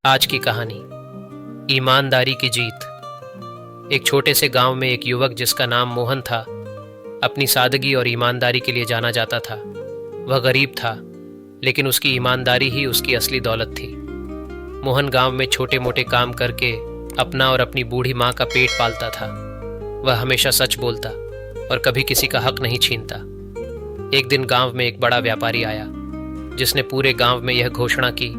आज की कहानी ईमानदारी की जीत। एक छोटे से गांव में एक युवक जिसका नाम मोहन था अपनी सादगी और ईमानदारी के लिए जाना जाता था। वह गरीब था, लेकिन उसकी ईमानदारी ही उसकी असली दौलत थी। मोहन गांव में छोटे मोटे काम करके अपना और अपनी बूढ़ी माँ का पेट पालता था। वह हमेशा सच बोलता और कभी किसी का हक नहीं छीनता। एक दिन गांव में एक बड़ा व्यापारी आया जिसने पूरे गांव में यह घोषणा की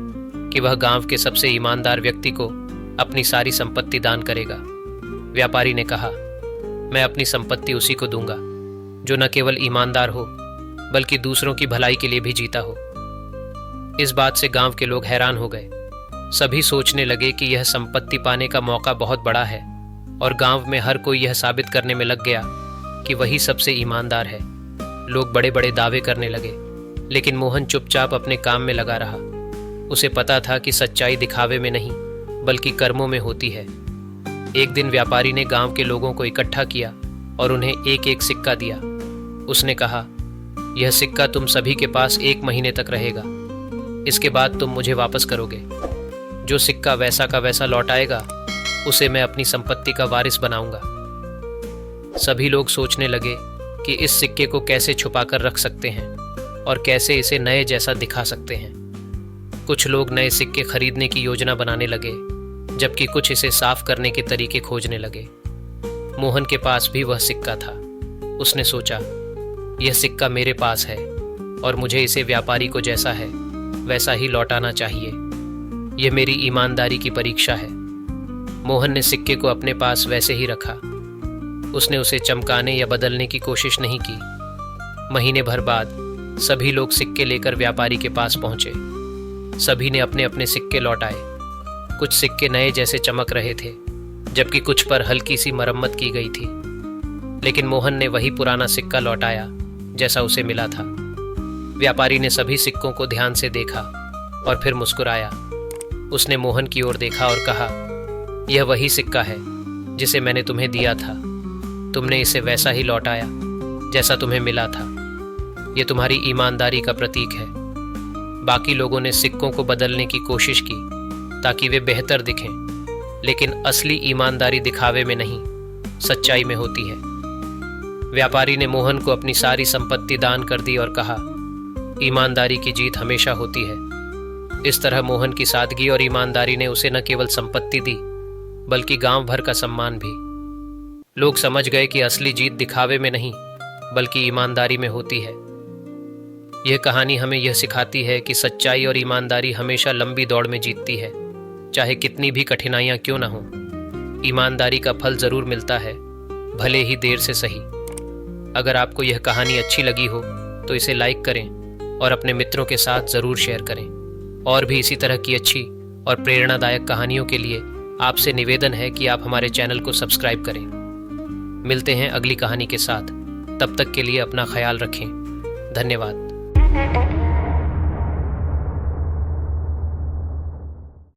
कि वह गांव के सबसे ईमानदार व्यक्ति को अपनी सारी संपत्ति दान करेगा। व्यापारी ने कहा, मैं अपनी संपत्ति उसी को दूंगा जो न केवल ईमानदार हो बल्कि दूसरों की भलाई के लिए भी जीता हो। इस बात से गांव के लोग हैरान हो गए। सभी सोचने लगे कि यह संपत्ति पाने का मौका बहुत बड़ा है और गांव में हर कोई यह साबित करने में लग गया कि वही सबसे ईमानदार है। लोग बड़े बड़े दावे करने लगे, लेकिन मोहन चुपचाप अपने काम में लगा रहा। उसे पता था कि सच्चाई दिखावे में नहीं बल्कि कर्मों में होती है। एक दिन व्यापारी ने गांव के लोगों को इकट्ठा किया और उन्हें एक एक सिक्का दिया। उसने कहा, यह सिक्का तुम सभी के पास 1 महीने तक रहेगा। इसके बाद तुम मुझे वापस करोगे। जो सिक्का वैसा का वैसा लौट आएगा उसे मैं अपनी संपत्ति का वारिस बनाऊंगा। सभी लोग सोचने लगे कि इस सिक्के को कैसे छुपा कर रख सकते हैं और कैसे इसे नए जैसा दिखा सकते हैं। कुछ लोग नए सिक्के खरीदने की योजना बनाने लगे, जबकि कुछ इसे साफ करने के तरीके खोजने लगे। मोहन के पास भी वह सिक्का था। उसने सोचा, यह सिक्का मेरे पास है और मुझे इसे व्यापारी को जैसा है वैसा ही लौटाना चाहिए। यह मेरी ईमानदारी की परीक्षा है। मोहन ने सिक्के को अपने पास वैसे ही रखा। उसने उसे चमकाने या बदलने की कोशिश नहीं की। महीने भर बाद सभी लोग सिक्के लेकर व्यापारी के पास पहुंचे। सभी ने अपने अपने सिक्के लौटाए। कुछ सिक्के नए जैसे चमक रहे थे, जबकि कुछ पर हल्की सी मरम्मत की गई थी। लेकिन मोहन ने वही पुराना सिक्का लौटाया जैसा उसे मिला था। व्यापारी ने सभी सिक्कों को ध्यान से देखा और फिर मुस्कुराया। उसने मोहन की ओर देखा और कहा, यह वही सिक्का है जिसे मैंने तुम्हें दिया था। तुमने इसे वैसा ही लौटाया जैसा तुम्हें मिला था। यह तुम्हारी ईमानदारी का प्रतीक है। बाकी लोगों ने सिक्कों को बदलने की कोशिश की ताकि वे बेहतर दिखें, लेकिन असली ईमानदारी दिखावे में नहीं, सच्चाई में होती है। व्यापारी ने मोहन को अपनी सारी संपत्ति दान कर दी और कहा, ईमानदारी की जीत हमेशा होती है। इस तरह मोहन की सादगी और ईमानदारी ने उसे न केवल संपत्ति दी बल्कि गांव भर का सम्मान भी। लोग समझ गए कि असली जीत दिखावे में नहीं बल्कि ईमानदारी में होती है। यह कहानी हमें यह सिखाती है कि सच्चाई और ईमानदारी हमेशा लंबी दौड़ में जीतती है, चाहे कितनी भी कठिनाइयां क्यों न हों। ईमानदारी का फल जरूर मिलता है, भले ही देर से सही। अगर आपको यह कहानी अच्छी लगी हो तो इसे लाइक करें और अपने मित्रों के साथ ज़रूर शेयर करें। और भी इसी तरह की अच्छी और प्रेरणादायक कहानियों के लिए आपसे निवेदन है कि आप हमारे चैनल को सब्सक्राइब करें। मिलते हैं अगली कहानी के साथ। तब तक के लिए अपना ख्याल रखें। धन्यवाद।